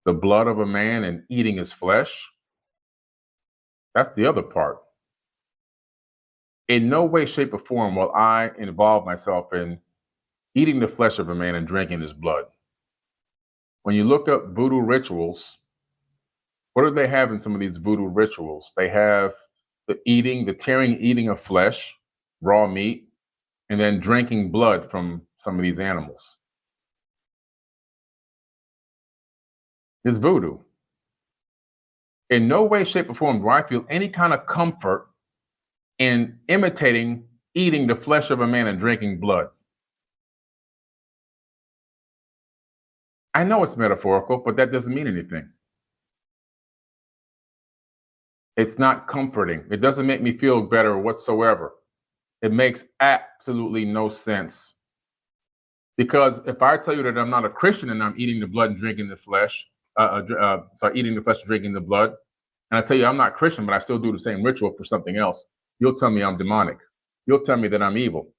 the blood of a man and eating his flesh. That's the other part. In no way, shape, or form will I involve myself in eating the flesh of a man and drinking his blood. When you look up voodoo rituals, what do they have in some of these voodoo rituals? They have the tearing, eating of flesh, raw meat, and then drinking blood from some of these animals. It's voodoo. In no way, shape, or form do I feel any kind of comfort in imitating eating the flesh of a man and drinking blood. I know it's metaphorical, but that doesn't mean anything. It's not comforting. It doesn't make me feel better whatsoever. It makes absolutely no sense. Because if I tell you that I'm not a Christian and I'm eating the blood and drinking the flesh, eating the flesh and drinking the blood, and I tell you I'm not Christian, but I still do the same ritual for something else, you'll tell me I'm demonic. You'll tell me that I'm evil.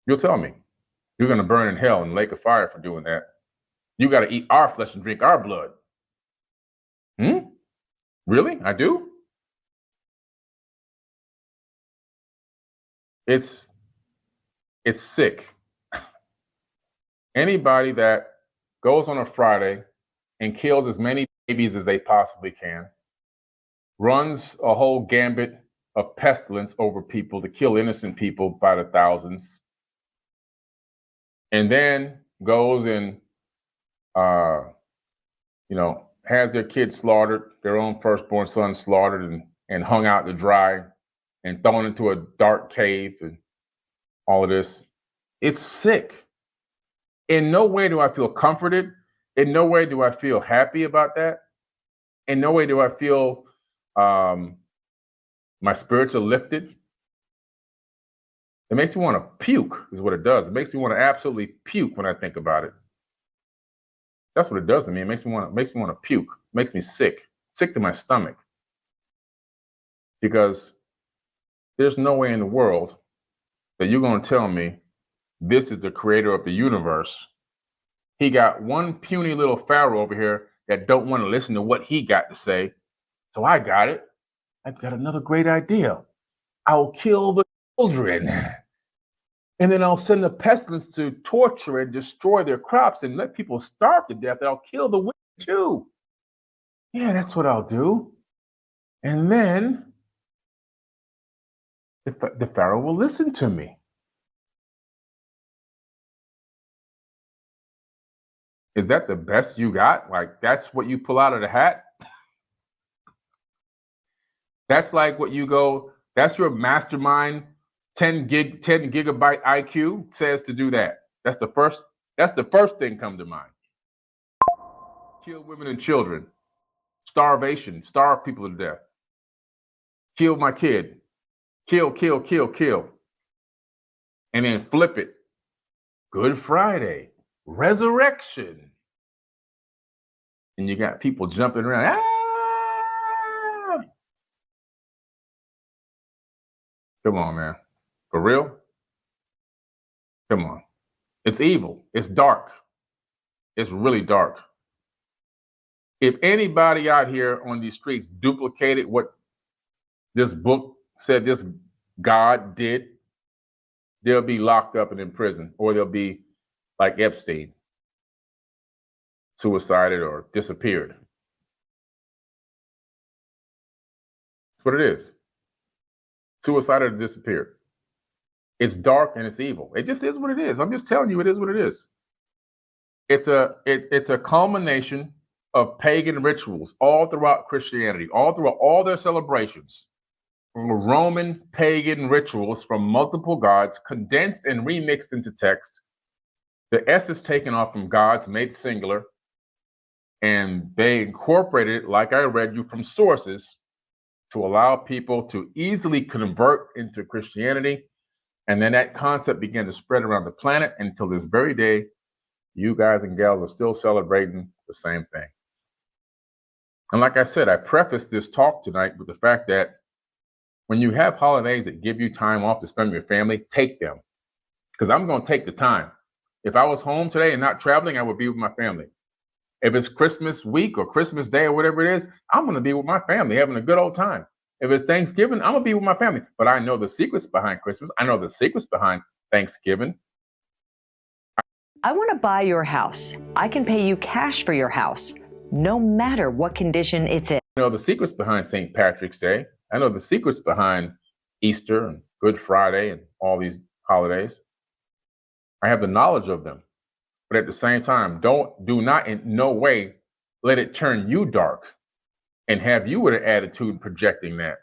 You'll tell me. You're going to burn in hell in the lake of fire for doing that. You got to eat our flesh and drink our blood. Really? I do? It's sick. Anybody that goes on a Friday and kills as many babies as they possibly can, runs a whole gambit of pestilence over people to kill innocent people by the thousands, and then goes and has their kids slaughtered, their own firstborn son slaughtered and hung out to dry and thrown into a dark cave and all of this. It's sick. In no way do I feel comforted. In no way do I feel happy about that. In no way do I feel my spirits are lifted. It makes me want to puke, is what it does. It makes me want to absolutely puke when I think about it. That's what it does to me. It makes me want to puke. It makes me sick to my stomach. Because there's no way in the world that you're going to tell me this is the creator of the universe. He got one puny little pharaoh over here that don't want to listen to what he got to say. So I got it. I've got another great idea. I'll kill the children. And then I'll send the pestilence to torture and destroy their crops and let people starve to death. And I'll kill the women too. Yeah, that's what I'll do. And then the Pharaoh will listen to me. Is that the best you got? Like, that's what you pull out of the hat? That's like what you go, that's your mastermind 10 gigabyte IQ says to do that. That's the first thing come to mind. Kill women and children. Starvation. Starve people to death. Kill my kid. Kill. And then flip it. Good Friday. Resurrection. And you got people jumping around. Come on, man. For real? Come on. It's evil. It's dark. It's really dark. If anybody out here on these streets duplicated what this book said this God did, they'll be locked up and in prison, or they'll be like Epstein, suicided or disappeared. That's what it is. Suicided or disappeared. It's dark and it's evil. It just is what it is. I'm just telling you, it is what it is. It's a culmination of pagan rituals all throughout Christianity, all throughout all their celebrations. Roman pagan rituals from multiple gods condensed and remixed into text. The S is taken off from gods, made singular, and they incorporated it, like I read you, from sources to allow people to easily convert into Christianity. And then that concept began to spread around the planet until this very day, you guys and gals are still celebrating the same thing. And like I said, I prefaced this talk tonight with the fact that when you have holidays that give you time off to spend with your family, take them. Because I'm going to take the time. If I was home today and not traveling, I would be with my family. If it's Christmas week or Christmas Day or whatever it is, I'm going to be with my family having a good old time. If it's Thanksgiving, I'm going to be with my family. But I know the secrets behind Christmas. I know the secrets behind Thanksgiving. I want to buy your house. I can pay you cash for your house, no matter what condition it's in. I know the secrets behind St. Patrick's Day. I know the secrets behind Easter and Good Friday and all these holidays. I have the knowledge of them. But at the same time, do not in no way let it turn you dark and have you with an attitude projecting that.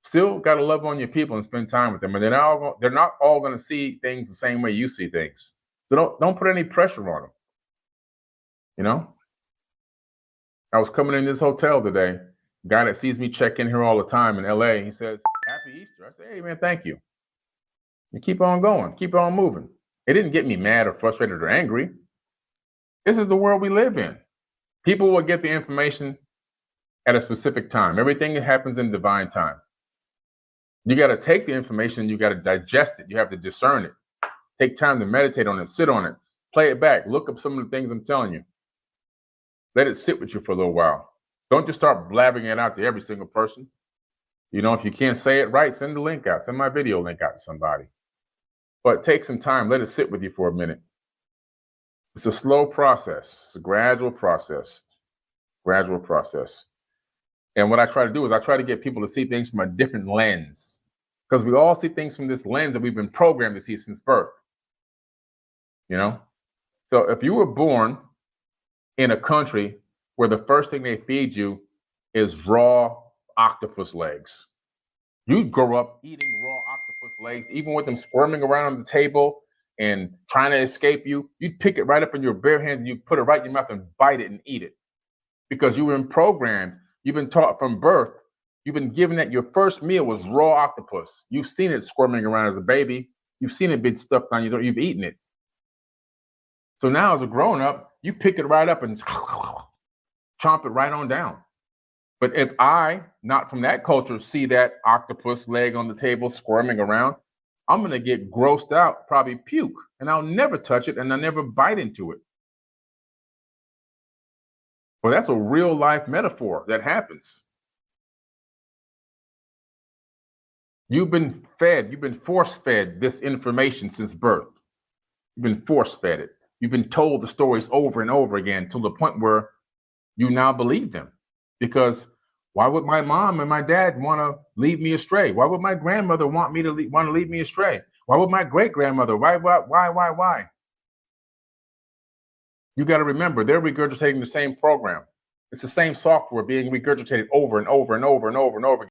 Still got to love on your people and spend time with them. And they're not all going to see things the same way you see things. So don't put any pressure on them. You know? I was coming in this hotel today. Guy that sees me check in here all the time in LA, he says, "Happy Easter." I say, "Hey man, thank you." And keep on going, keep on moving. It didn't get me mad or frustrated or angry. This is the world we live in. People will get the information at a specific time. Everything happens in divine time. You got to take the information, you got to digest it, you have to discern it. Take time to meditate on it, sit on it, play it back, look up some of the things I'm telling you. Let it sit with you for a little while. Don't just start blabbing it out to every single person. You know, if you can't say it right, send the link out, send my video link out to somebody. But take some time, let it sit with you for a minute. It's a slow process, it's a gradual process. And what I try to do is I try to get people to see things from a different lens, because we all see things from this lens that we've been programmed to see since birth. You know? So if you were born in a country where the first thing they feed you is raw octopus legs, you'd grow up eating raw octopus legs, even with them squirming around on the table and trying to escape you. You'd pick it right up in your bare hands and you put it right in your mouth and bite it and eat it, because you were programmed. You've been taught from birth. You've been given that your first meal was raw octopus. You've seen it squirming around as a baby. You've seen it being stuffed down your throat. You've eaten it. So now as a grown up, you pick it right up and chomp it right on down. But if I, not from that culture, see that octopus leg on the table squirming around, I'm going to get grossed out, probably puke, and I'll never touch it and I'll never bite into it. Well, that's a real life metaphor that happens. You've been fed, you've been force fed this information since birth. You've been force fed it. You've been told the stories over and over again to the point where you now believe them. Because why would my mom and my dad want to lead me astray? Why would my grandmother want to lead me astray? Why would my great grandmother? Why? You got to remember, they're regurgitating the same program. It's the same software being regurgitated over and over and over and over and over again.